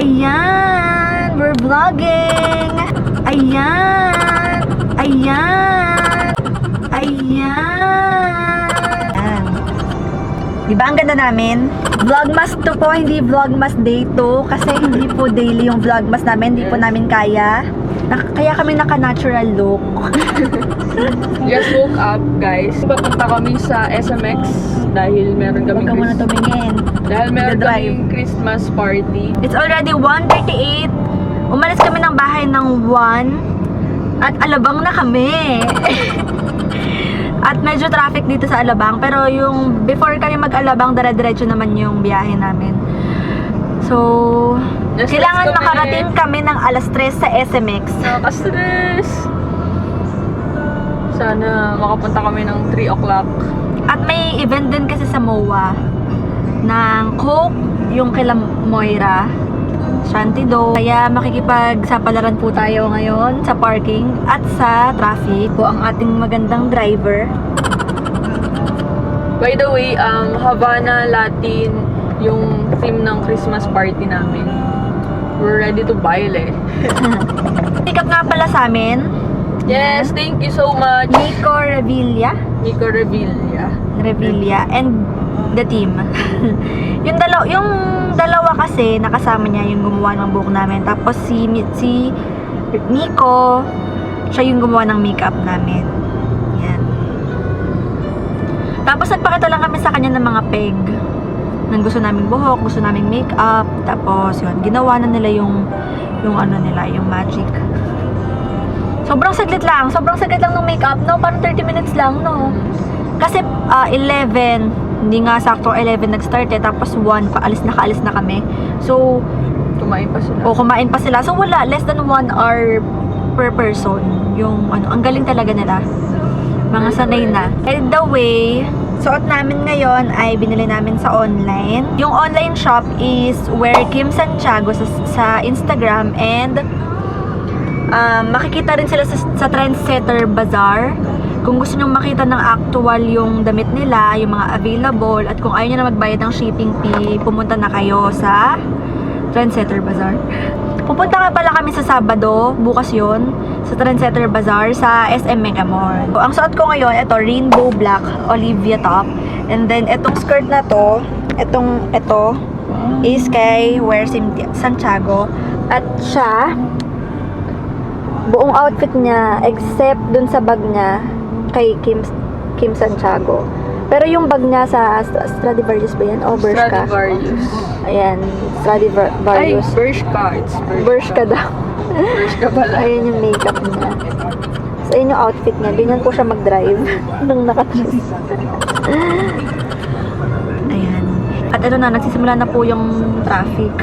Ayan! We're vlogging! Ayan! Ayan! Ayan! Diba ang ganda namin? Vlogmas to po, hindi Vlogmas day to. Kasi hindi po daily yung Vlogmas namin. Hindi po namin kaya. Kaya kami naka-natural look. Just woke up, guys. Papunta kami sa SMX dahil meron Huwag kami ka muna tumingin. dahil meron Nagdadrive. kaming Christmas party. It's already 1:38. Umalis kami ng bahay ng 1 at Alabang na kami. At medyo traffic dito sa Alabang, pero yung before kami mag-Alabang, dire-diretso naman yung biyahe namin. So, kailangan makarating kami ng alas 3 sa SMX. Nakaka-stress! Sana makapunta kami ng 3 o'clock. At may event din kasi sa MOA ng Coke, yung kila Moira, Shantido. Kaya makikipagsapalaran po tayo ngayon sa parking at sa traffic po ang ating magandang driver. By the way, Havana Latin yung theme ng Christmas party namin. We're ready to baile. Pick up nga pala sa amin, Yes, thank you so much. Nico Revilla Nico Revilla. and the team. yung dalawa kasi nakasama niya yung gumawa ng buhok namin. Tapos si Nico, siya yung gumawa ng makeup namin. Yan. Tapos nagpakita lang kami sa kanya ng mga peg ng gusto naming buhok, gusto naming makeup. Tapos yun, ginawa na nila yung ano nila, yung magic. Sobrang saglit lang ng makeup, no? Parang 30 minutes lang, no? Kasi 11, hindi nga sakto 11 nag-start eh, tapos 1, kaalis na kami. So, Kumain pa sila. kumain pa sila. So, wala, less than 1 hour per person. Yung, ang galing talaga nila. Mga sanay na. By the way, suot namin ngayon ay binili namin sa online. Yung online shop is Wear Kim Santiago sa Instagram, and makikita rin sila sa Trendsetter Bazaar. Kung gusto nyo makita ng actual yung damit nila, yung mga available, at kung ayaw nyo na magbayad ng shipping fee, pumunta na kayo sa Trendsetter Bazaar. Pupunta nga pala kami sa Sabado, bukas yon, sa Trendsetter Bazaar sa SM Mega Mall. Ang suot ko ngayon, ito, rainbow black Olivia top. And then, itong skirt na to, ito is kay Wear Santiago. At siya, buong outfit niya, except dun sa bag niya, kay Kim Santiago. Pero yung bag niya sa Stradivarius ba yan? O Bershka? Stradivarius. Ayan, Ay, Stradivarius. Bershka. It's Bershka daw. Bershka pala. Ayan yung makeup niya. So, ayan yung outfit niya. Ganyan po siya mag-drive nung nakatress. Ayan. At ito na, nagsisimula na po yung traffic.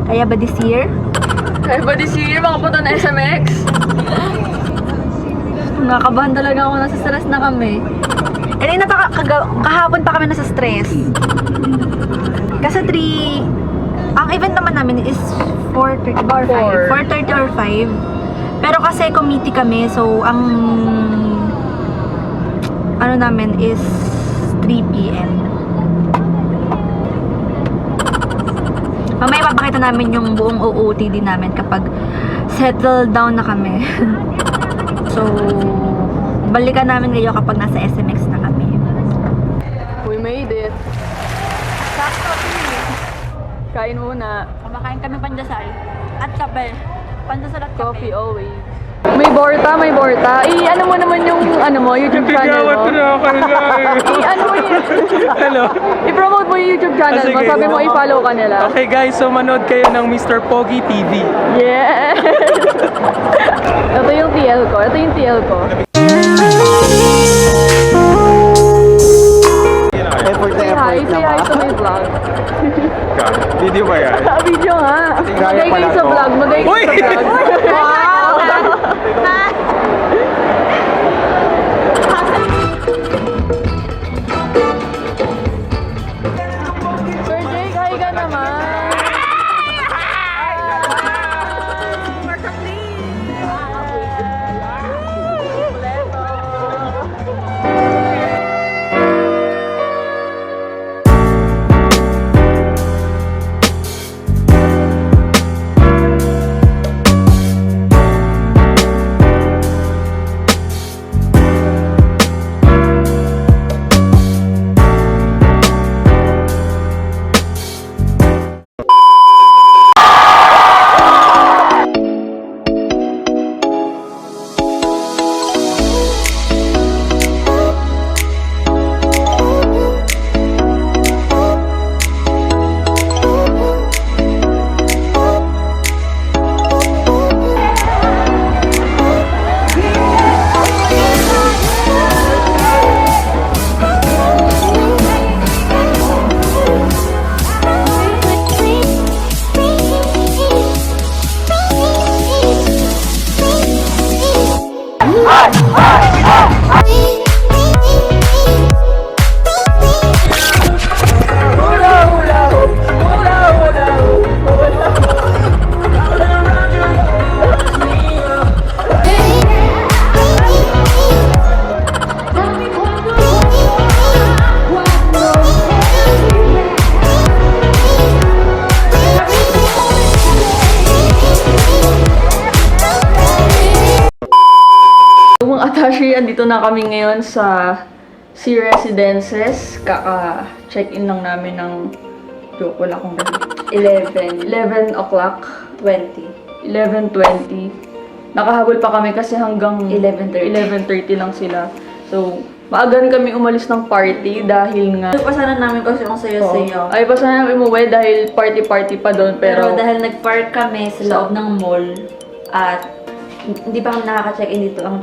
Kaya ba this year? Kaya ba this year makapunta na SMX? Nakakabahan talaga ako, nasa stress na kami. Eh, kahapon pa kami nasa stress. Kasi 3, ang event naman namin is 4:30 or 5. 4:30 or 5. Pero kasi committee kami, so ang ano namin is 3 p.m. Mamaya papakita namin yung buong OOTD namin kapag settle down na kami. So, balikan namin kayo kapag nasa SMX na kami. We made it. Sakto, Kain muna. kumakain kami pandesal at kape. Pandesal at Coffee always. May borta. I-ano mo naman yung YouTube channel mo. I-ano mo yun. Hello. I-promote mo yung YouTube channel mo. Sige. Sabi mo i-follow ka nila. Okay guys, so manood kayo ng Mr. Pogi TV. Yes! Ito yung TL ko. Say hi to my vlog. Video ba yan? Video nga. Magay kayo sa vlog. Wow! Sir Jake, hi ka naman. Mga Atashi, andito na kami ngayon sa Sea Residences. Kaka-check-in lang namin ng joke, wala akong dahil. 11 o'clock. 20. 11:20. Nakahabol pa kami kasi hanggang 11:30. 11:30 lang sila. So, maagan kami umalis ng party dahil nga... Pa sana namin kasi ang sayo-sayo. Ay, pa sana namin umuwi dahil party-party pa doon. Pero Pero, dahil nag-park kami sa loob ng mall at hindi pa kami nakaka-check-in dito. Ang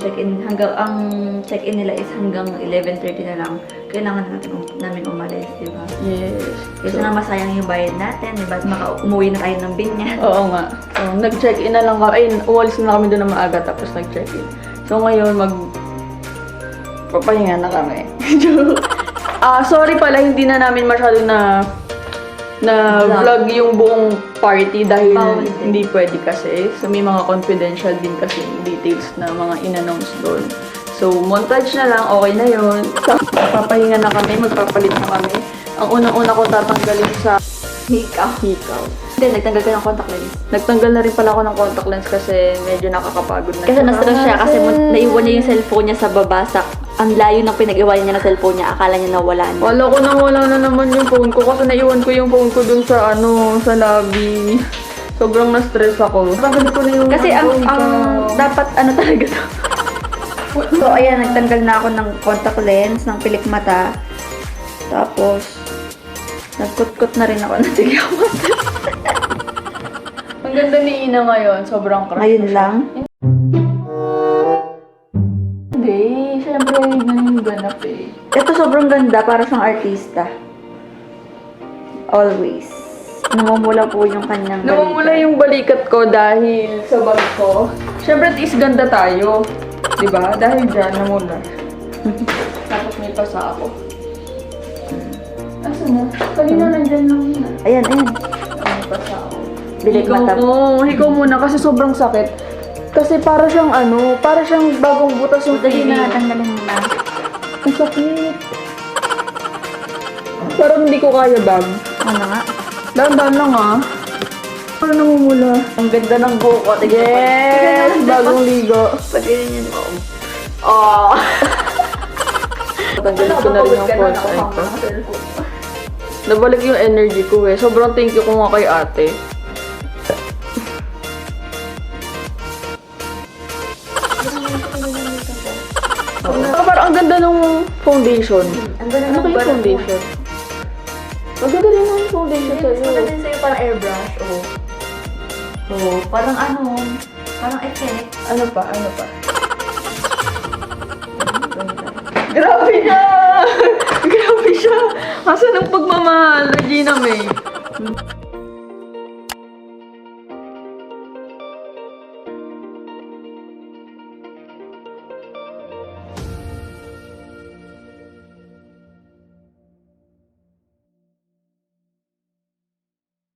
check-in nila is hanggang 11:30 na lang. Kailangan namin umalis, di ba? yes. Kasi na masayang yung bayad natin, di ba? Umuwi na tayo ng binyan. Oo nga. So, nag-check-in na lang kami. Ay, umalis na kami doon na maaga tapos nag-check-in. So, ngayon, papahinga na kami. Sorry pala, hindi na namin masyado na vlog yung buong party dahil Bawal din. hindi pwede kasi. So, may mga confidential din kasi details na mga in-announce doon. So, montage na lang, okay na yun. So, papahinga na kami, magpapalit na kami. Ang unang-una ko tatanggalin sa Hikaw. hikaw. Hindi, nagtanggal ka ng contact lens. Nagtanggal na rin pala ako ng contact lens kasi medyo nakakapagod na. Kasi na-stress siya kasi naiwan niya yung cellphone niya sa baba. Ang layo ng pinag-iwan niya ng cellphone niya. Akala niya nawala niya. Wala ko nang wala na naman yung phone ko kasi naiwan ko yung phone ko dun sa sa lobby. Sobrang na-stress ako. Bakit ko na yung Kasi ang dapat talaga to. So ayan, nagtanggal na ako ng contact lens, ng pilik mata. Tapos nagkut-kut na rin ako ng tigyawat. Ang ganda ni Ina ngayon. Sobrang crush. Ngayon lang. Hindi. Siyempre, yun yung ganap eh. Ito sobrang ganda para siyang artista. Always. Namumula po yung kanyang Namumula yung balikat ko dahil sa bag ko. Siyempre, is ganda tayo. Diba? Dahil dyan, namula. Tapos may pasa ako. Asa na? Kanina nandyan lang yun. Ayan, ayan. May pasa ako. Bilik mata. Hikaw muna kasi sobrang sakit. Kasi para siyang para siyang bagong butas yung Dali TV. na, tanggalin mo na. Ang sakit. Parang hindi ko kaya, bag. Ano nga? Dahan-dahan lang ah. Parang namumula. Ang ganda ng buhok. Yes! Bagong ligo. Pagkain yun. Oh! Tanggalin ko na rin yung false eye ko. Nabalik yung energy ko eh. Sobrang thank you ko nga kay ate. Parang ang ganda ng foundation. Ang ganda Ano ng kaya balat mo. foundation? Ang ganda rin ng foundation Mas maganda sa'yo. din sa'yo parang airbrush. Oo. Parang parang effect. Ano pa? Grabe siya! Grabe siya! Asan ang pagmamahal, Regina May?